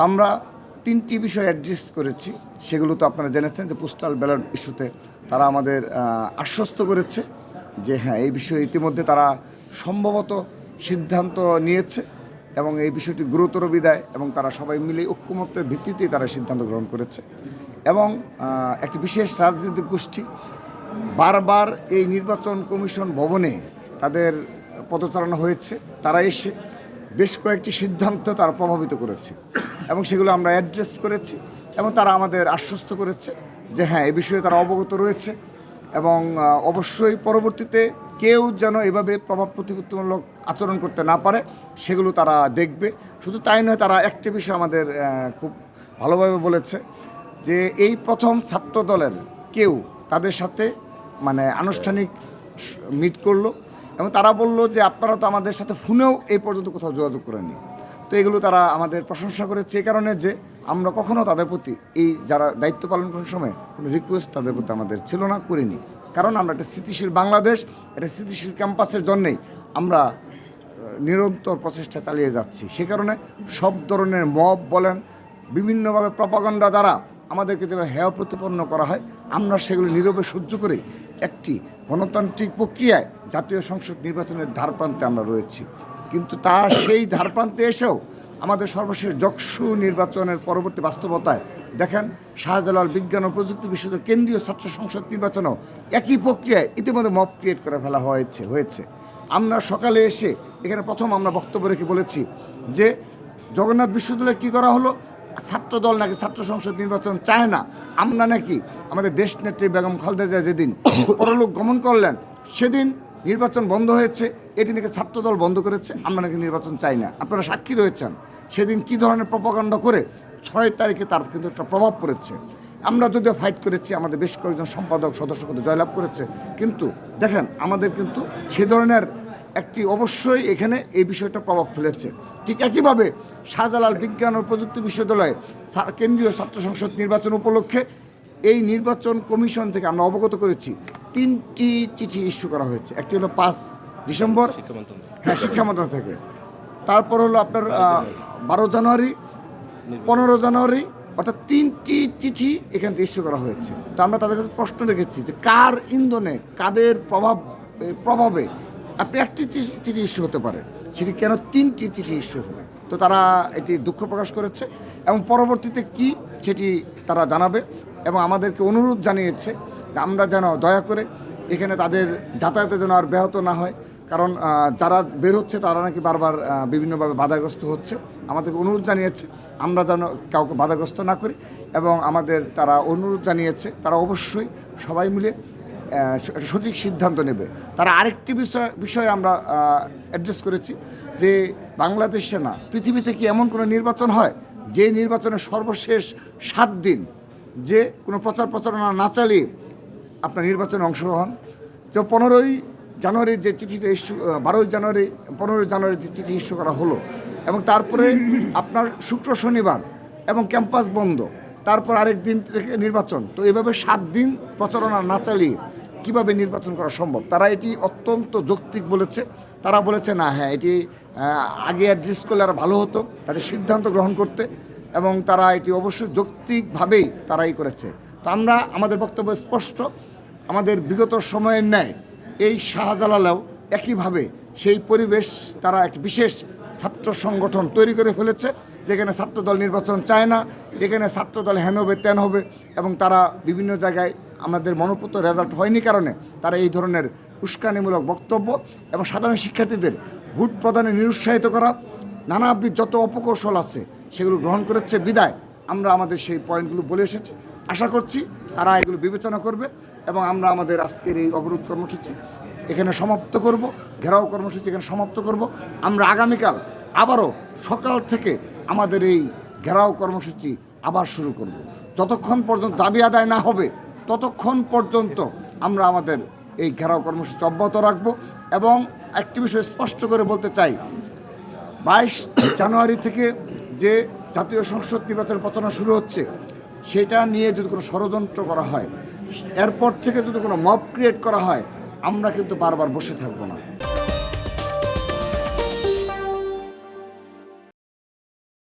আমরা 3টি বিষয় অ্যাড্রেস করেছি, সেগুলো তো আপনারা জেনেছেন যে পোস্টাল ব্যালট ইস্যুতে তারা আমাদের আশ্বস্ত করেছে যে হ্যাঁ এই বিষয়ে ইতিমধ্যে তারা সম্ভবত সিদ্ধান্ত নিয়েছে এবং এই বিষয়টি গুরুতর বিদায় এবং তারা সবাই মিলে ঐক্যমত্যের ভিত্তিতেই তারা সিদ্ধান্ত গ্রহণ করেছে। এবং একটি বিশেষ রাজনৈতিক গোষ্ঠী বারবার এই নির্বাচন কমিশন ভবনে তাদের পদচারণা হয়েছে, তারা এসে বেশ কয়েকটি সিদ্ধান্ত তারা প্রভাবিত করেছে এবং সেগুলো আমরা অ্যাড্রেস করেছি এবং তারা আমাদের আশ্বস্ত করেছে যে হ্যাঁ এই বিষয়ে তারা অবগত রয়েছে এবং অবশ্যই পরবর্তীতে কেউ যেন এভাবে প্রভাব প্রতিপত্তিমূলক আচরণ করতে না পারে সেগুলো তারা দেখবে। শুধু তাই নয়, তারা একটি বিষয় আমাদের খুব ভালোভাবে বলেছে যে এই প্রথম ছাত্র দলের কেউ তাদের সাথে মানে আনুষ্ঠানিক মিট করলো এবং তারা বলল যে আপনারা তো আমাদের সাথে ফোনেও এই পর্যন্ত কোথাও যোগাযোগ করেননি। তো এগুলো তারা আমাদের প্রশংসা করেছে এই কারণে যে আমরা কখনো তাদের প্রতি এই যারা দায়িত্ব পালন করার সময় কোনো রিকোয়েস্ট তাদের প্রতি আমাদের ছিল না, করিনি। কারণ আমরা একটা স্থিতিশীল বাংলাদেশ, একটা স্থিতিশীল ক্যাম্পাসের জন্যেই আমরা নিরন্তর প্রচেষ্টা চালিয়ে যাচ্ছি। সে কারণে সব ধরনের মব বলেন, বিভিন্নভাবে প্রপাগান্ডা দ্বারা আমাদেরকে যেভাবে হেয় প্রতিপন্ন করা হয় আমরা সেগুলো নীরবে সহ্য করে একটি গণতান্ত্রিক প্রক্রিয়ায় জাতীয় সংসদ নির্বাচনের ধারপ্রান্তে আমরা রয়েছি। কিন্তু সেই ধারপ্রান্তে এসেও আমাদের সর্বশেষ যকসু নির্বাচনের পরবর্তী বাস্তবতায় দেখেন শাহজালাল বিজ্ঞান ও প্রযুক্তি বিশ্ববিদ্যালয় কেন্দ্রীয় ছাত্র সংসদ নির্বাচনেও একই প্রক্রিয়ায় ইতিমধ্যে মব ক্রিয়েট করে ফেলা হয়েছে। আমরা সকালে এসে এখানে প্রথম আমরা বক্তব্য রেখে বলেছি যে জগন্নাথ বিশ্ববিদ্যালয়ে কী করা হলো, ছাত্রদল নাকি ছাত্র সংসদ নির্বাচন চায় না, আমরা নাকি আমাদের দেশনেত্রী বেগম খালেদা জিয়া যেদিন পরলোক গমন করলেন সেদিন নির্বাচন বন্ধ হয়েছে, এটি নাকি ছাত্রদল বন্ধ করেছে, আমরা নাকি নির্বাচন চাই না। আপনারা সাক্ষী রয়েছেন সেদিন কী ধরনের প্রপাগান্ডা করে 6 তারিখে তার কিন্তু একটা প্রভাব পড়েছে। আমরা যদিও ফাইট করেছি, আমাদের বেশ কয়েকজন সম্পাদক সদস্য কিন্তু জয়লাভ করেছে, কিন্তু দেখেন আমাদের কিন্তু সে ধরনের একটি অবশ্যই এখানে এই বিষয়টা প্রভাব ফেলেছে। ঠিক একইভাবে শাহজালাল বিজ্ঞান ও প্রযুক্তি বিশ্ববিদ্যালয়ে কেন্দ্রীয় ছাত্র সংসদ নির্বাচন উপলক্ষে এই নির্বাচন কমিশন থেকে আমরা অবগত করেছি 3টি চিঠি ইস্যু করা হয়েছে। একটি হলো 5 ডিসেম্বর, হ্যাঁ শিক্ষা মন্ত্রণালয় থেকে, তারপর হলো আপনার 12 জানুয়ারি, 15 জানুয়ারি, অর্থাৎ 3টি চিঠি এখান থেকে ইস্যু করা হয়েছে। তো আমরা তাদের কাছে প্রশ্ন রেখেছি যে কার ইন্ধনে কাদের প্রভাবে আপনি একটি চিঠি ইস্যু হতে পারে, সেটি কেন 3টি চিঠি ইস্যু হবে। তো তারা এটি দুঃখ প্রকাশ করেছে এবং পরবর্তীতে কি সেটি তারা জানাবে এবং আমাদেরকে অনুরোধ জানিয়েছে যে আমরা যেন দয়া করে এখানে তাদের যাতায়াতে যেন আর ব্যাহত না হয়, কারণ যারা বের হচ্ছে তারা নাকি বারবার বিভিন্নভাবে বাধাগ্রস্ত হচ্ছে। আমাদেরকে অনুরোধ জানিয়েছে আমরা যেন কাউকে বাধাগ্রস্ত না করি এবং আমাদের তারা অনুরোধ জানিয়েছে তারা অবশ্যই সবাই মিলে সঠিক সিদ্ধান্ত নেবে। তারা আরেকটি বিষয় আমরা অ্যাড্রেস করেছি যে বাংলাদেশে না পৃথিবীতে কি এমন কোনো নির্বাচন হয় যে নির্বাচনের সর্বশেষ 7 দিন যে কোনো প্রচারণা না চালিয়ে আপনার নির্বাচনে অংশগ্রহণ। তো 15 জানুয়ারি যে চিঠিটা ইস্যু, 15 জানুয়ারি যে চিঠি ইস্যু করা হলো এবং তারপরে আপনার শুক্র শনিবার এবং ক্যাম্পাস বন্ধ, তারপর আরেক দিন থেকে নির্বাচন। তো এইভাবে 7 দিন প্রচারণা না চালিয়ে কীভাবে নির্বাচন করা সম্ভব? তারা এটি অত্যন্ত যৌক্তিক বলেছে। তারা বলেছে না হ্যাঁ এটি আগে অ্যাড্রেস করলে আর ভালো হতো, তাদের সিদ্ধান্ত গ্রহণ করতে, এবং তারা এটি অবশ্যই যৌক্তিকভাবেই তারাই করেছে। তো আমরা আমাদের বক্তব্য স্পষ্ট, আমাদের বিগত সময়ের ন্যায় এই শাহজালালেও একইভাবে সেই পরিবেশ তারা এক বিশেষ ছাত্র সংগঠন তৈরি করে ফেলেছে যেখানে ছাত্রদল নির্বাচন চায় না, এখানে ছাত্রদল হেন হবে তেন হবে এবং তারা বিভিন্ন জায়গায় আমাদের মনোপুত রেজাল্ট হয়নি কারণে তারা এই ধরনের উস্কানিমূলক বক্তব্য এবং সাধারণ শিক্ষার্থীদের ভোট প্রদানে নিরুৎসাহিত করা নানাবিধ যত অপকৌশল আছে সেগুলো গ্রহণ করেছে বিদায় আমরা আমাদের সেই পয়েন্টগুলো বলে এসেছি। আশা করছি তারা এগুলো বিবেচনা করবে এবং আমরা আমাদের আজকের এই অবরোধ কর্মসূচি এখানে সমাপ্ত করব, ঘেরাও কর্মসূচি এখানে সমাপ্ত করব। আমরা আগামীকাল আবারও সকাল থেকে আমাদের এই ঘেরাও কর্মসূচি আবার শুরু করব। যতক্ষণ পর্যন্ত দাবি আদায় না হবে ততক্ষণ পর্যন্ত আমরা আমাদের এই ঘেরাও কর্মসূচি অব্যাহত রাখব। এবং একটি বিষয় স্পষ্ট করে বলতে চাই, 22 জানুয়ারি থেকে যে জাতীয় সংসদ নির্বাচনের প্রচারণা শুরু হচ্ছে সেটা নিয়ে যদি কোনো ষড়যন্ত্র করা হয়, এরপর থেকে যদি কোনো মব ক্রিয়েট করা হয়, আমরা কিন্তু বারবার বসে থাকবো না।